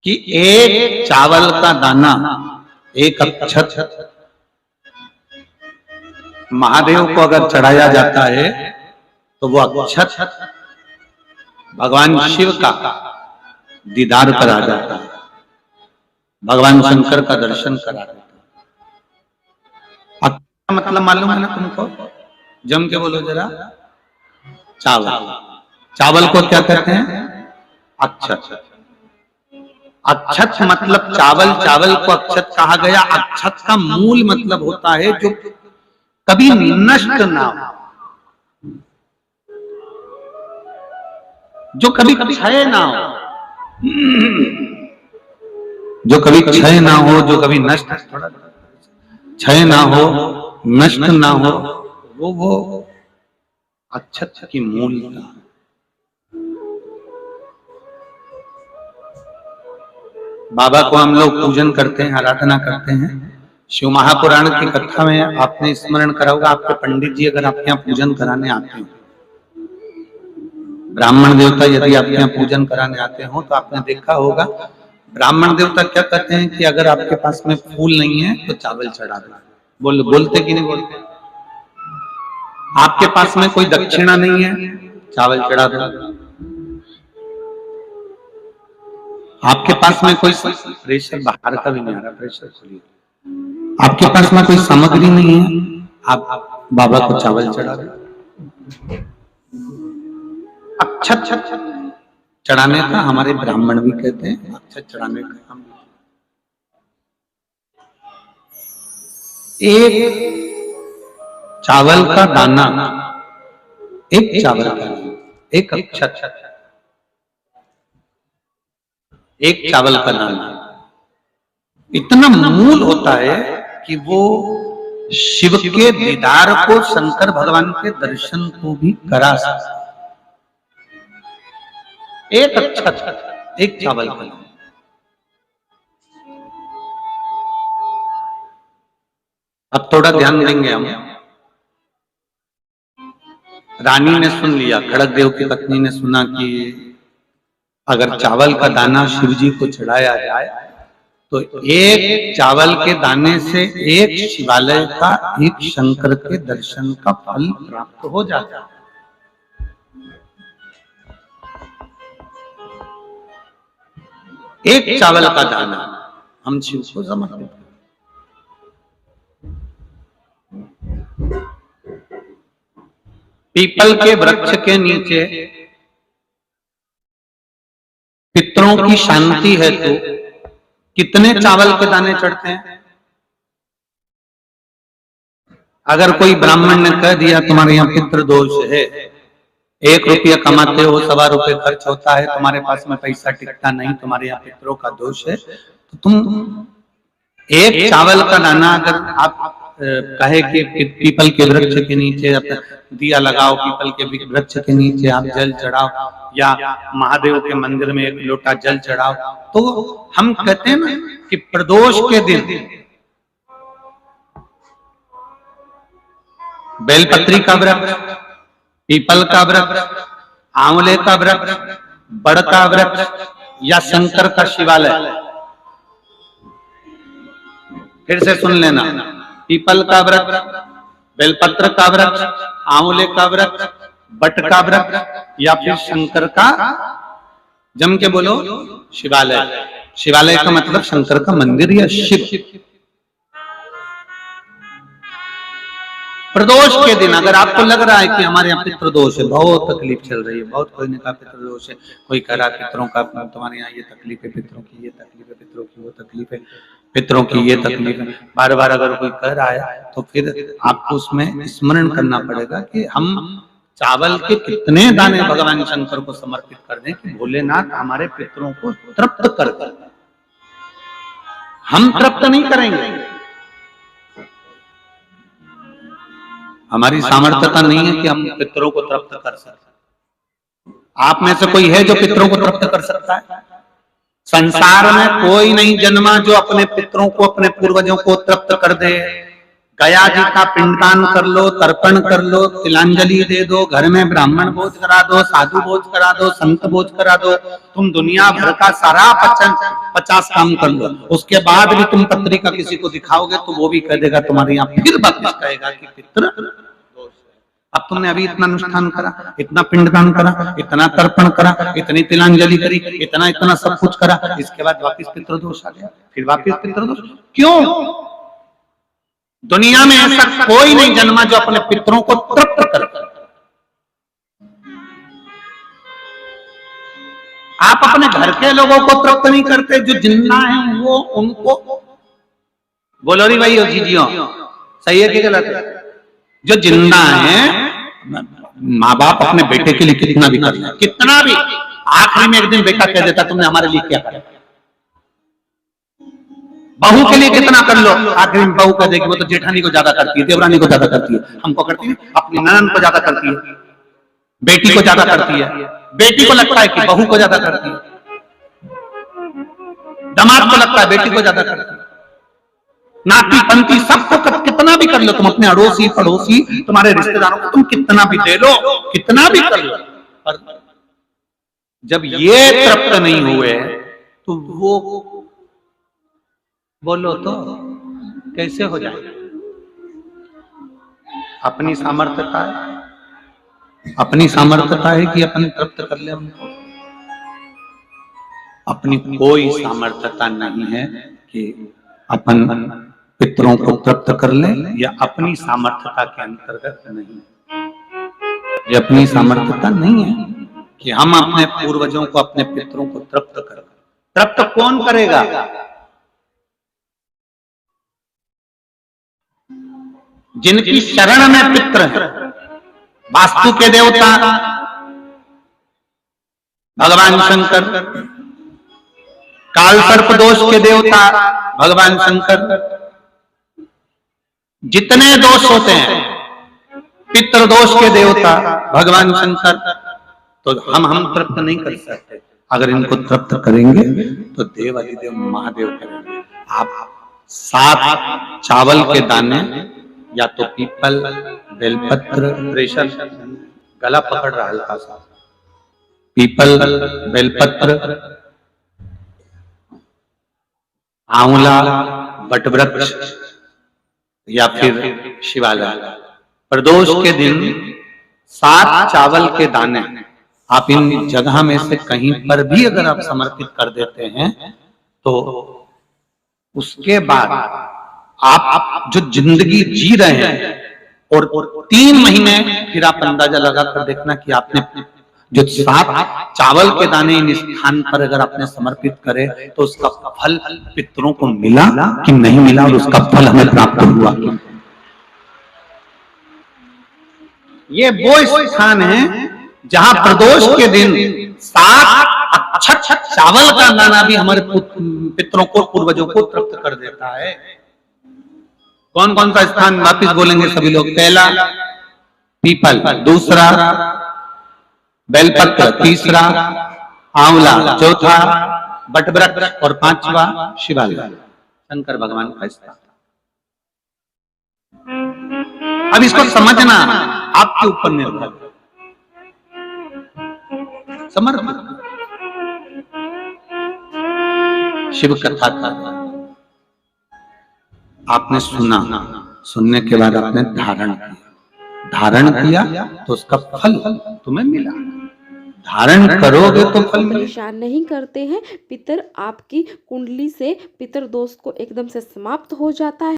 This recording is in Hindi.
कि एक चावल का दाना, एक अक्षत महादेव को अगर चढ़ाया जाता है तो वो अक्षत भगवान शिव का दीदार करा जाता है, भगवान शंकर का दर्शन करा देता है। अक्षत मतलब मालूम है ना तुमको? जम के बोलो जरा। चावल, चावल को क्या कहते हैं? अक्षत। अक्षत मतलब चावल, चावल को अक्षत कहा गया। अक्षत का मूल मतलब होता है जो कभी नष्ट ना हो, जो कभी क्षय ना हो, जो कभी क्षय ना हो, जो कभी नष्ट, थोड़ा क्षय ना हो, नष्ट ना हो, वो अक्षत की मूलता। बाबा को हम लोग पूजन करते हैं, आराधना करते हैं। शिव महापुराण की कथा में आपने स्मरण करा होगा, आपके पंडित जी अगर आपके यहाँ पूजन कराने आते हैं, ब्राह्मण देवता यदि आपके यहाँ पूजन कराने आते हो तो आपने देखा होगा ब्राह्मण देवता क्या कहते हैं कि अगर आपके पास में फूल नहीं है तो चावल चढ़ा दो। बोलते कि नहीं बोलते? आपके पास में कोई दक्षिणा नहीं है, चावल चढ़ा दो। आपके पास में कोई प्रेशर बाहर का भी नहीं आ रहा, प्रेशर खोलिए। आपके पास में कोई सामग्री नहीं है, आप बाबा को चावल चढ़ा दो। अक्षत चढ़ाने का हमारे ब्राह्मण भी कहते हैं, अक्षत चढ़ाने का हम। एक चावल का दाना, एक चावल का, एक अक्षत, एक चावल का दाना इतना मूल होता है कि वो शिव के दीदार को, शंकर भगवान के दर्शन को भी करा सकता। एक अक्षत, एक चावल का। अब थोड़ा ध्यान देंगे हम। रानी ने सुन लिया, खड़ग देव की पत्नी ने सुना कि अगर चावल का दाना शिव जी को चढ़ाया जाए तो एक चावल के दाने से एक शिवालय का, एक शंकर के दर्शन का फल प्राप्त हो जाता है। एक चावल का दाना हम शिव को समर्पित करें। पीपल के वृक्ष के नीचे पितरों की शांति है तो कितने चावल के दाने चढ़ते हैं? अगर कोई ब्राह्मण ने कह दिया तुम्हारे यहाँ पितृ दोष है, 1 रुपया कमाते हो, 1.25 रुपये खर्च होता है, तुम्हारे पास में पैसा टिकता नहीं, तुम्हारे यहाँ पितरों का दोष है, तो तुम एक चावल का दाना अगर आप कहे कि पीपल के वृक्ष के नीचे दिया लगाओ, पीपल के वृक्ष के नीचे आप जल चढ़ाओ, या महादेव के मंदिर में 1 लोटा जल चढ़ाओ, तो हम कहते हैं ना कि प्रदोष के दिन बेलपत्री का वृक्ष, पीपल का वृक्ष, आंवले का वृक्ष, बड़ का वृक्ष या शंकर का शिवालय, फिर से सुन लेना, पीपल का वृक्ष, बेलपत्र का वृक्ष, आंवले का वृक्ष, बट का वृक्ष या फिर शंकर का, जम के बोलो, शिवालय। शिवालय का मतलब शंकर का मंदिर या शिव। प्रदोष के दिन अगर आपको लग रहा है कि हमारे यहाँ पितृदोष है, बहुत तकलीफ चल रही है, बहुत कोई ने कहा पितृदोष है, कोई कह रहा है पितरों का, तुम्हारे यहाँ ये तकलीफ है, पितरों की ये तकलीफ है, पितरों की वो तकलीफ है, पितरों की ये तकलीफ है, बार बार अगर कोई कह रहा है तो फिर आपको उसमें स्मरण करना पड़ेगा कि हम चावल के कितने दाने भगवान शंकर को समर्पित कर दें कि भोलेनाथ हमारे पितरों को तृप्त कर दें। हम तृप्त नहीं करेंगे, हमारी सामर्थ्यता नहीं है कि हम पितरों को तृप्त कर सकते। आप में से कोई है जो पितरों को तृप्त कर सकता है? संसार में कोई नहीं जन्मा जो अपने पितरों को, अपने पूर्वजों को तृप्त कर दे। गया जी का पिंडदान कर लो, तर्पण कर लो, तिलांजलि दे दो, घर में ब्राह्मण भोज करा दो, साधु भोज करा दो, संत भोज करा दो, तुम दुनिया भर का सारा 50 काम कर लो, उसके बाद भी तुम पत्रिका किसी को दिखाओगे तो वो भी कह देगा तुम्हारे यहाँ, फिर वापिस कहेगा कि पितृ दोष है। अब तुमने अभी इतना अनुष्ठान करा, इतना पिंडदान करा, इतना तर्पण करा, इतनी तिलांजलि करी, इतना सब कुछ करा, इसके बाद वापिस पितृदोष आ गया, फिर वापिस पितृदोष क्यों? दुनिया में ऐसा कोई नहीं जन्मा जो अपने पितरों को तृप्त कर। आप अपने घर के लोगों को तृप्त नहीं करते, जो जिंदा हैं वो उनको बोलो री भाई जीजियो, सही है कि गलत है? जो जिंदा हैं, माँ बाप अपने बेटे के लिए कितना भी कर ले, कितना भी, आखिरी में एक दिन बेटा कह देता तुमने हमारे लिए क्या करा। बहू के लिए कितना कर लो, आखिरी में बहू कह देगी वो तो जेठानी को ज्यादा करती है, देवरानी को ज्यादा करती है, हमको करती है, अपनी ननद को ज्यादा करती है, बेटी को ज्यादा करती है, बेटी को लगता है कि बहू को ज्यादा करती है, दामाद को लगता है बेटी को ज्यादा करती है, नाती पंती सबको कितना भी कर लो, तुम अपने अड़ोसी पड़ोसी तुम्हारे रिश्तेदारों को तुम कितना भी दे लो, कितना भी कर लो, पर जब ये तृप्त नहीं हुए तो वो बोलो तो कैसे हो जाए? अपनी सामर्थ्यता है, अपनी सामर्थ्यता है कि अपन तृप्त कर ले उनको, अपनी कोई सामर्थ्यता नहीं है कि अपन पितरों को तृप्त कर ले, या अपनी सामर्थ्यता के अंतर्गत नहीं, ये अपनी सामर्थ्यता नहीं है कि हम अपने पूर्वजों को, अपने पितरों को तृप्त करें। तृप्त कौन करेगा? जिनकी शरण में पितृ है, वास्तु के देवता भगवान शंकर, काल सर्प दोष के देवता भगवान शंकर, जितने दोष होते हैं पितृदोष के देवता भगवान शंकर, तो हम तृप्त नहीं कर सकते। अगर इनको तृप्त करेंगे तो देव अधिदेव महादेव करेंगे। आप 7 चावल के दाने, या तो पीपल, बेलपत्र, प्रेशर, गला पकड़ रहा हल्का सा, पीपल, बेलपत्र, आंवला, बटवृक्ष या फिर शिवालय, प्रदोष के दिन 7 चावल के दाने आप इन जगह में से कहीं पर भी अगर आप समर्पित कर देते हैं तो उसके बाद आप जो जिंदगी जी रहे हैं, और 3 महीने फिर आप अंदाजा लगा कर देखना कि आपने जो 7 चावल के दाने इन स्थान पर अगर आपने समर्पित करे तो उसका फल पितरों को मिला कि नहीं मिला, और उसका फल हमें प्राप्त हुआ। ये वो स्थान है जहां प्रदोष के दिन 7 अक्षत चावल का दाना भी हमारे पितरों को, पूर्वजों को तृप्त कर देता है। कौन कौन सा स्थान वापिस बोलेंगे सभी लोग? पहला पीपल, दूसरा बेलपत्र, तीसरा आंवला, चौथा बटवृक्ष और 5वां शिवालय, शंकर भगवान का स्थान। अब इसको समझना आपके ऊपर निर्भर, समर्पित शिव कथा का आपने सुना, सुनने के बाद आपने धारण किया तो उसका फल तुम्हें मिला। धारण करोगे तो फल मिलेगा। परेशान नहीं करते हैं पितर, आपकी कुंडली से पितर दोष को एकदम से समाप्त हो जाता है।